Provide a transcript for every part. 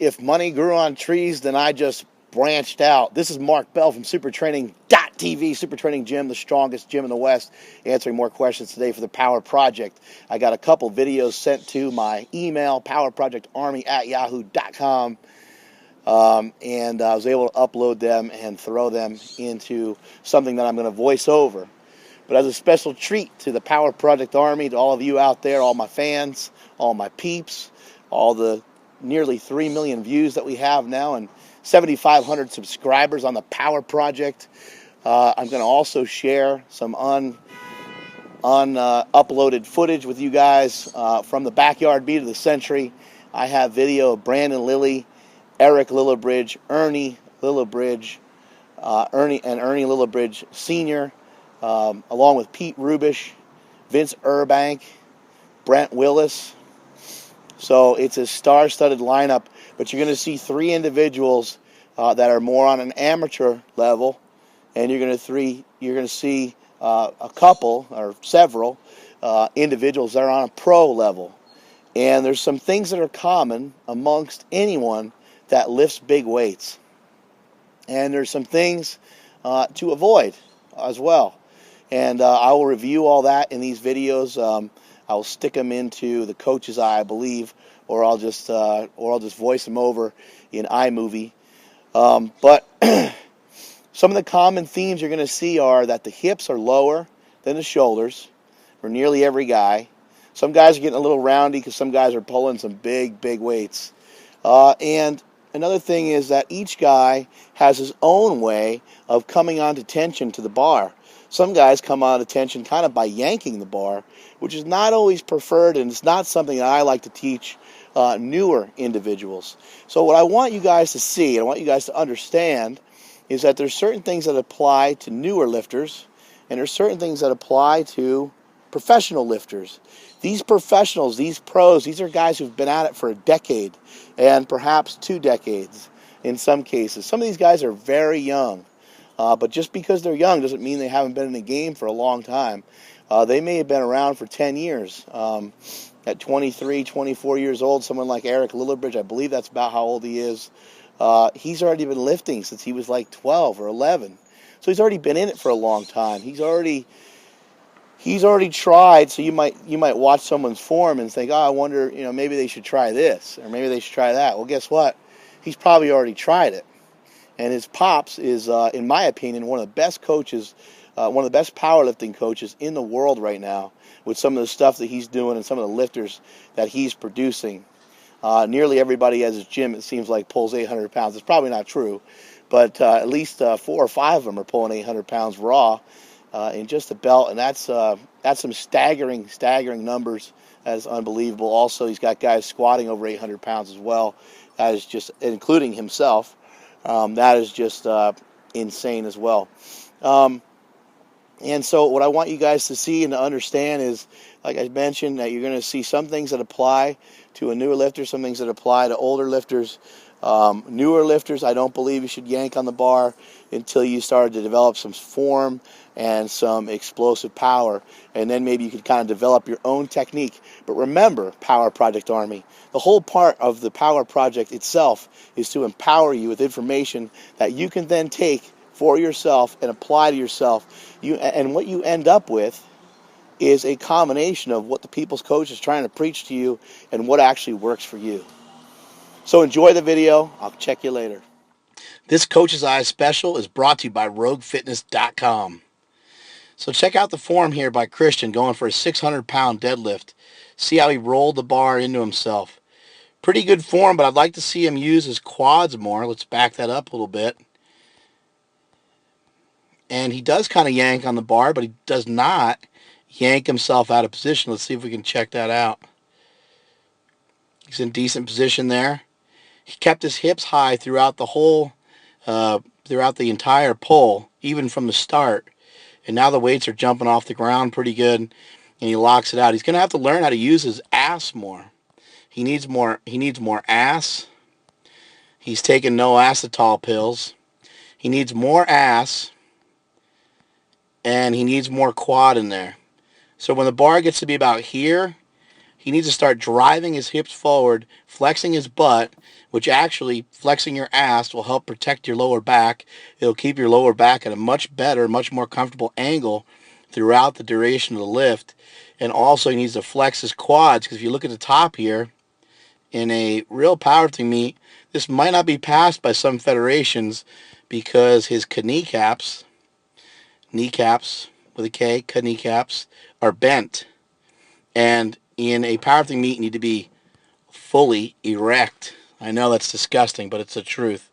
if money grew on trees, then I just branched out. This is Mark Bell from supertraining.tv, Super Training Gym, the strongest gym in the West, answering more questions today for the Power Project. I got a couple videos sent to my email, powerprojectarmy@yahoo.com, and I was able to upload them and throw them into something that I'm going to voice over. But as a special treat to the Power Project Army, to all of you out there, all my fans, all my peeps, all the nearly 3 million views that we have now and 7,500 subscribers on the Power Project. I'm going to also share some uploaded footage with you guys from the backyard beat of the century. I have video of Brandon Lilly, Eric Lillibridge, Ernie Lillibridge, Ernie Lillibridge Sr., along with Pete Rubish, Vince Urbank, Brent Willis. So it's a star-studded lineup, but you're going to see 3 individuals that are more on an amateur level, and you're going to see a couple or several individuals that are on a pro level. And there's some things that are common amongst anyone that lifts big weights, and there's some things to avoid as well. And I will review all that in these videos. I'll stick them into the coach's eye, I believe, or I'll just voice them over in iMovie. But some of the common themes you're going to see are that the hips are lower than the shoulders for nearly every guy. Some guys are getting a little roundy because some guys are pulling some big weights. And another thing is that each guy has his own way of coming onto tension to the bar. Some guys come on to tension kind of by yanking the bar, which is not always preferred, and it's not something that I like to teach newer individuals. So what I want you guys to see, and I want you guys to understand, is that there's certain things that apply to newer lifters, and there's certain things that apply to professional lifters. These professionals, these pros, these are guys who've been at it for a decade, and perhaps 2 decades in some cases. Some of these guys are very young. But just because they're young doesn't mean they haven't been in the game for a long time. They may have been around for 10 years. At 23, 24 years old, someone like Eric Lillibridge, I believe that's about how old he is, he's already been lifting since he was like 12 or 11. So he's already been in it for a long time. He's already tried. So you might watch someone's form and think, oh, I wonder, maybe they should try this or maybe they should try that. Well, guess what? He's probably already tried it. And his pops is, in my opinion, one of the best coaches, one of the best powerlifting coaches in the world right now, with some of the stuff that he's doing and some of the lifters that he's producing. Nearly everybody at his gym, it seems like, pulls 800 pounds. It's probably not true, but at least 4 or 5 of them are pulling 800 pounds raw in just a belt, and that's some staggering numbers. That is unbelievable. Also, he's got guys squatting over 800 pounds as well. That is just, including himself. That is just insane as well. And so what I want you guys to see and to understand is, like I mentioned, that you're going to see some things that apply to a newer lifter, some things that apply to older lifters. Newer lifters, I don't believe you should yank on the bar until you started to develop some form and some explosive power, and then maybe you could kind of develop your own technique. But remember, Power Project Army, the whole part of the Power Project itself is to empower you with information that you can then take for yourself and apply to yourself. And what you end up with is a combination of what the people's coach is trying to preach to you and what actually works for you. So enjoy the video. I'll check you later. This Coach's Eye special is brought to you by RogueFitness.com. So check out the form here by Christian going for a 600-pound deadlift. See how he rolled the bar into himself. Pretty good form, but I'd like to see him use his quads more. Let's back that up a little bit. And he does kind of yank on the bar, but he does not yank himself out of position. Let's see if we can check that out. He's in decent position there. He kept his hips high throughout the whole, throughout the entire pull, even from the start. And now the weights are jumping off the ground pretty good, and he locks it out. He's going to have to learn how to use his ass more. He needs more ass. He's taking no acetol pills. He needs more ass, and he needs more quad in there. So when the bar gets to be about here, he needs to start driving his hips forward, flexing his butt, which actually, flexing your ass will help protect your lower back. It'll keep your lower back at a much better, much more comfortable angle throughout the duration of the lift. And also he needs to flex his quads, because if you look at the top here, in a real powerlifting meet, this might not be passed by some federations because his kneecaps with a K, kneecaps, are bent. And in a powerlifting meet, you need to be fully erect. I know that's disgusting, but it's the truth.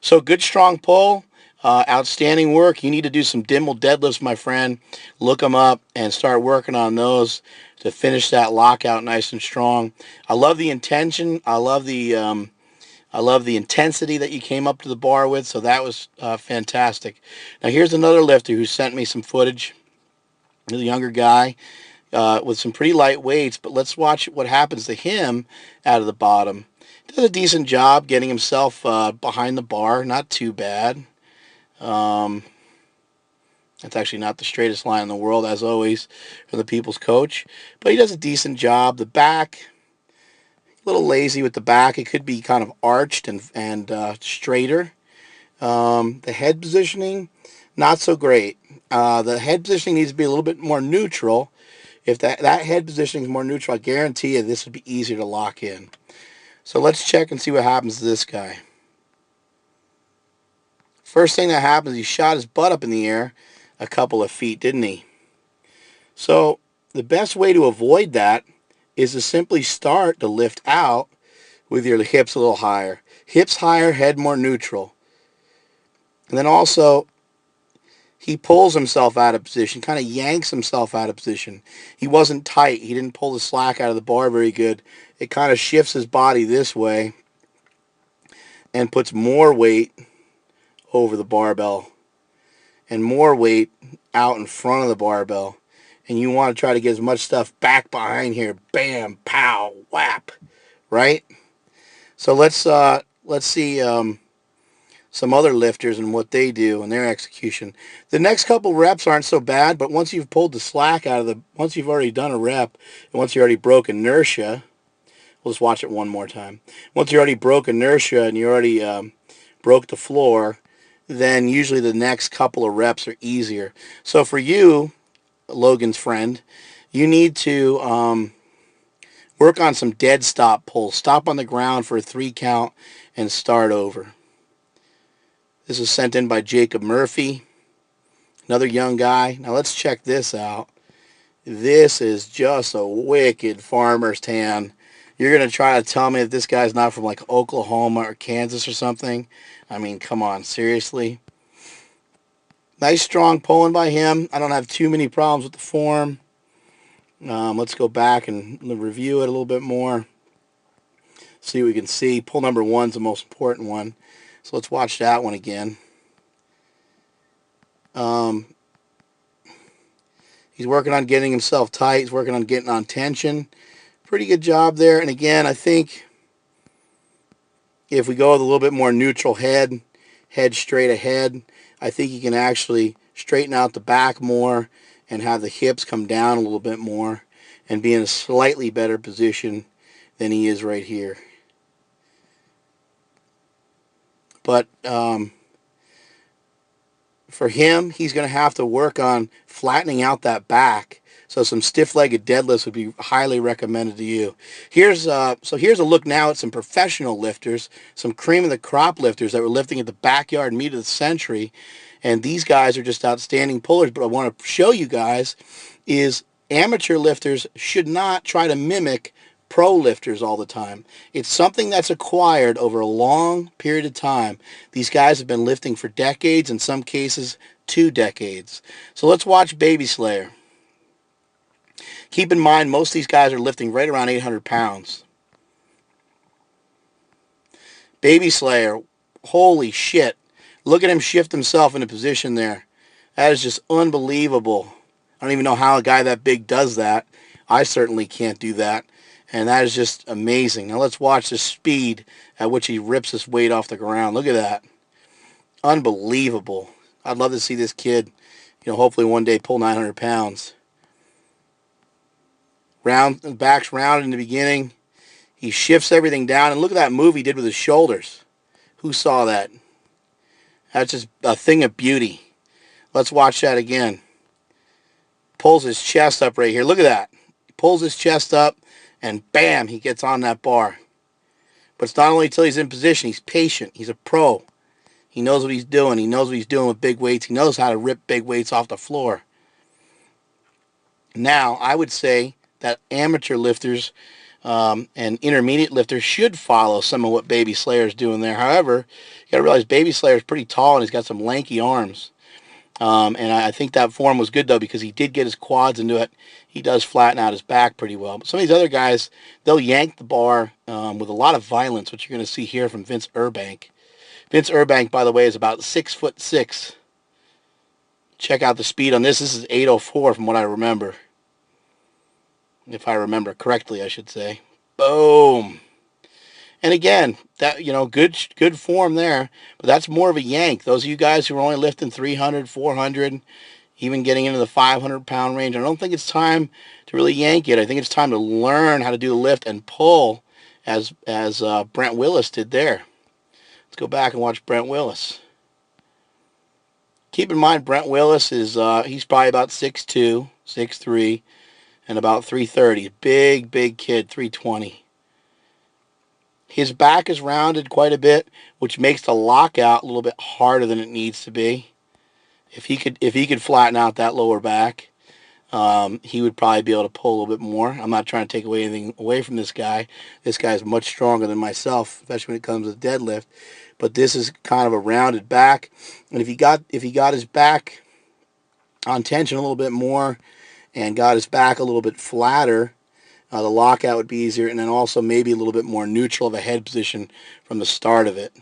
So good, strong pull. Outstanding work. You need to do some Dimble deadlifts, my friend. Look them up and start working on those to finish that lockout nice and strong. I love the intention. I love the intensity that you came up to the bar with. So that was fantastic. Now here's another lifter who sent me some footage. He's a younger guy with some pretty light weights, but let's watch what happens to him out of the bottom. Does a decent job getting himself behind the bar. Not too bad. That's actually not the straightest line in the world, as always, for the people's coach. But he does a decent job. The back, a little lazy with the back. It could be kind of arched and straighter. The head positioning, not so great. The head positioning needs to be a little bit more neutral. If that head positioning is more neutral, I guarantee you this would be easier to lock in. So let's check and see what happens to this guy. First thing that happens, he shot his butt up in the air a couple of feet, didn't he? So the best way to avoid that is to simply start to lift out with your hips a little higher. Hips higher, head more neutral. And then also, he pulls himself out of position, kind of yanks himself out of position. He wasn't tight. He didn't pull the slack out of the bar very good. It kind of shifts his body this way and puts more weight over the barbell and more weight out in front of the barbell. And you want to try to get as much stuff back behind here. Bam, pow, whap, right? So let's see some other lifters and what they do and their execution. The next couple reps aren't so bad, but once you've pulled the slack out of the, once you've already done a rep, and once you already broke inertia, we'll just watch it one more time. Once you already broke inertia and you already broke the floor, then usually the next couple of reps are easier. So for you, Logan's friend, you need to work on some dead stop pulls. Stop on the ground for a 3 count and start over. This was sent in by Jacob Murphy, another young guy. Now let's check this out. This is just a wicked farmer's tan. You're going to try to tell me that this guy's not from like Oklahoma or Kansas or something? I mean, come on, seriously? Nice strong pulling by him. I don't have too many problems with the form. Let's go back and review it a little bit more. See what we can see. Pull number 1's the most important one. So let's watch that one again. He's working on getting himself tight. He's working on getting on tension. Pretty good job there. And again, I think if we go with a little bit more neutral head straight ahead, I think you can actually straighten out the back more and have the hips come down a little bit more and be in a slightly better position than he is right here. But for him, he's going to have to work on flattening out that back. So some stiff-legged deadlifts would be highly recommended to you. Here's a look now at some professional lifters, some cream of the crop lifters that were lifting at the backyard meet of the century. And these guys are just outstanding pullers. But I want to show you guys is amateur lifters should not try to mimic pro lifters all the time. It's something that's acquired over a long period of time. These guys have been lifting for decades, in some cases 2 decades. So let's watch Baby Slayer. Keep in mind, most of these guys are lifting right around 800 pounds. Baby Slayer, holy shit. Look at him shift himself into position there. That is just unbelievable. I don't even know how a guy that big does that. I certainly can't do that. And that is just amazing. Now let's watch the speed at which he rips this weight off the ground. Look at that. Unbelievable. I'd love to see this kid, hopefully one day pull 900 pounds. back's rounded in the beginning. He shifts everything down, and look at that move he did with his shoulders. Who saw that? That's just a thing of beauty. Let's watch that again. Pulls his chest up right here. Look at that. He pulls his chest up, and bam, he gets on that bar. But it's not only until he's in position. He's patient. He's a pro. He knows what he's doing. He knows what he's doing with big weights. He knows how to rip big weights off the floor. Now, I would say that amateur lifters and intermediate lifters should follow some of what Baby Slayer's doing there. However, you got to realize Baby Slayer's pretty tall and he's got some lanky arms. And I think that form was good, though, because he did get his quads into it. He does flatten out his back pretty well. But some of these other guys, they'll yank the bar with a lot of violence, which you're going to see here from Vince Urbank. Vince Urbank, by the way, is about 6'6". Check out the speed on this. This is 804 from what I remember. If I remember correctly, I should say. Boom. And again, that good form there, but that's more of a yank. Those of you guys who are only lifting 300, 400, even getting into the 500-pound range, I don't think it's time to really yank it. I think it's time to learn how to do the lift and pull, as Brent Willis did there. Let's go back and watch Brent Willis. Keep in mind, Brent Willis is he's probably about 6'2", 6'3", and about 330. Big kid, 320. His back is rounded quite a bit, which makes the lockout a little bit harder than it needs to be. If he could flatten out that lower back, he would probably be able to pull a little bit more. I'm not trying to take anything away from this guy. This guy's much stronger than myself, especially when it comes to deadlift. But this is kind of a rounded back, and if he got his back on tension a little bit more and got his back a little bit flatter, the lockout would be easier, and then also maybe a little bit more neutral of a head position from the start of it.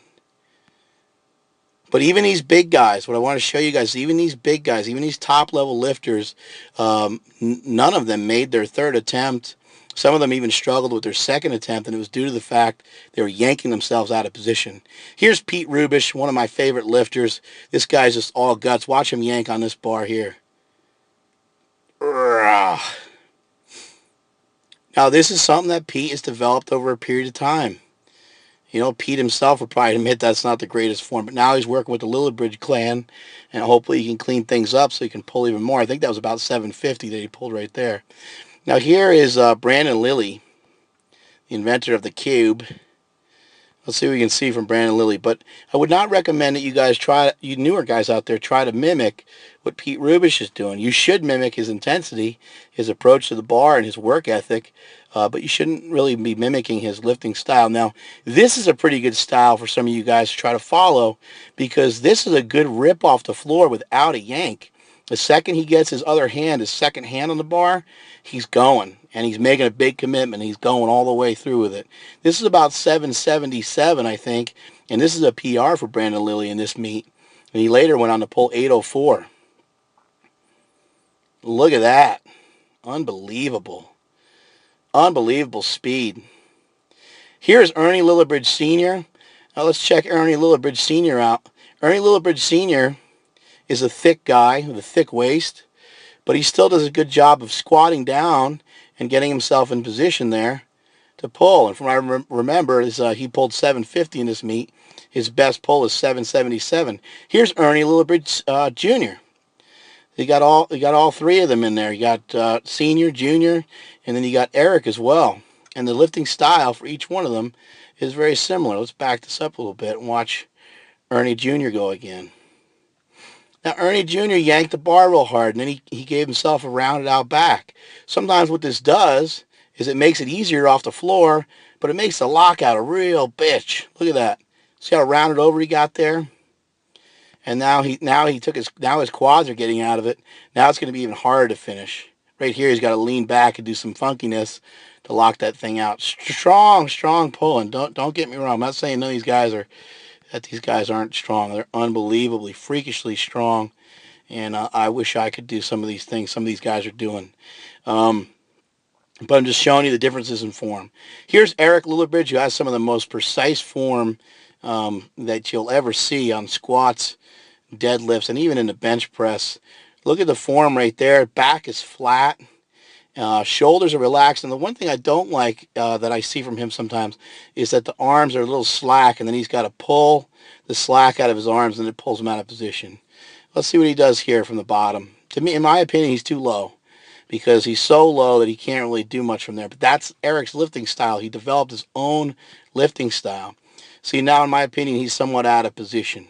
But even these big guys, what I want to show you guys, even these big guys, even these top-level lifters, none of them made their third attempt. Some of them even struggled with their second attempt, and it was due to the fact they were yanking themselves out of position. Here's Pete Rubish, one of my favorite lifters. This guy's just all guts. Watch him yank on this bar here. Now, this is something that Pete has developed over a period of time. Pete himself would probably admit that's not the greatest form, but now he's working with the Lillibridge clan, and hopefully he can clean things up so he can pull even more. I think that was about 750 that he pulled right there. Now, here is Brandon Lilly, the inventor of the cube. Let's see what we can see from Brandon Lilly. But I would not recommend that you guys you newer guys out there, try to mimic what Pete Rubish is doing. You should mimic his intensity, his approach to the bar, and his work ethic, but you shouldn't really be mimicking his lifting style. Now, this is a pretty good style for some of you guys to try to follow, because this is a good rip off the floor without a yank. The second he gets his second hand on the bar, he's going, and he's making a big commitment. He's going all the way through with it. This is about 777, I think, and this is a PR for Brandon Lilly in this meet. And he later went on to pull 804. Look at that. Unbelievable. Unbelievable speed. Here's Ernie Lillibridge Sr. Now let's check Ernie Lillibridge Sr. out. Ernie Lillibridge Sr. is a thick guy with a thick waist, but he still does a good job of squatting down and getting himself in position there to pull. And from what I remember, he pulled 750 in this meet. His best pull is 777. Here's Ernie Lillibridge Jr. You got all three of them in there. You got Senior, Junior, and then you got Eric as well. And the lifting style for each one of them is very similar. Let's back this up a little bit and watch Ernie Jr. go again. Now, Ernie Jr. yanked the bar real hard, and then he gave himself a rounded out back. Sometimes what this does is it makes it easier off the floor, but it makes the lockout a real bitch. Look at that. See how rounded over he got there? And now his quads are getting out of it. Now it's going to be even harder to finish. Right here, he's got to lean back and do some funkiness to lock that thing out. Strong pulling. Don't get me wrong. I'm not saying none of these guys aren't strong. They're unbelievably, freakishly strong. And I wish I could do some of these things some of these guys are doing. But I'm just showing you the differences in form. Here's Eric Lillibridge, who has some of the most precise form that you'll ever see on squats, deadlifts, and even in the bench press. Look at the form right there. Back is flat, Shoulders are relaxed, and the one thing I don't like that I see from him sometimes is that the arms are a little slack, and then he's got to pull the slack out of his arms, and it pulls him out of position. Let's see what he does here from the bottom. To me, in my opinion, he's too low because he's so low that he can't really do much from there. But that's Eric's lifting style. He developed his own lifting style. See, now, in my opinion, he's somewhat out of position.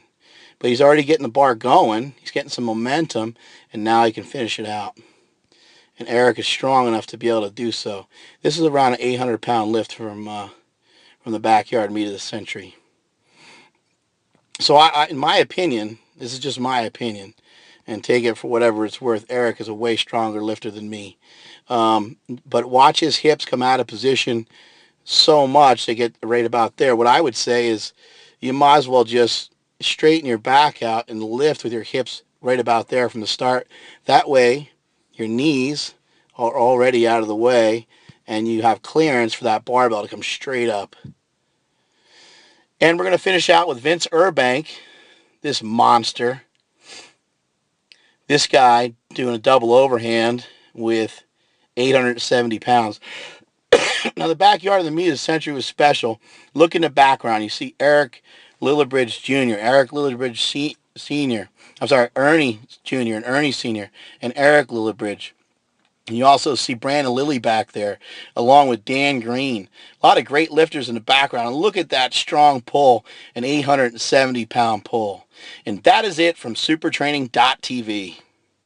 But he's already getting the bar going. He's getting some momentum, and now he can finish it out. And Eric is strong enough to be able to do so. This is around an 800-pound lift from the backyard meet of the century. So, in my opinion, this is just my opinion, and take it for whatever it's worth, Eric is a way stronger lifter than me. But watch his hips come out of position so much they get right about there. What I would say is you might as well just straighten your back out and lift with your hips right about there from the start. That way, your knees are already out of the way, and you have clearance for that barbell to come straight up. And we're going to finish out with Vince Urbank, this monster. This guy doing a double overhand with 870 pounds. Now, the backyard of the meet of the century was special. Look in the background. You see Eric Lillibridge Jr., Eric Lillibridge Sr., Ernie Jr. and Ernie Sr., and Eric Lillibridge. And you also see Brent and Lilly back there, along with Dan Green. A lot of great lifters in the background. And look at that strong pull, an 870-pound pull. And that is it from supertraining.tv.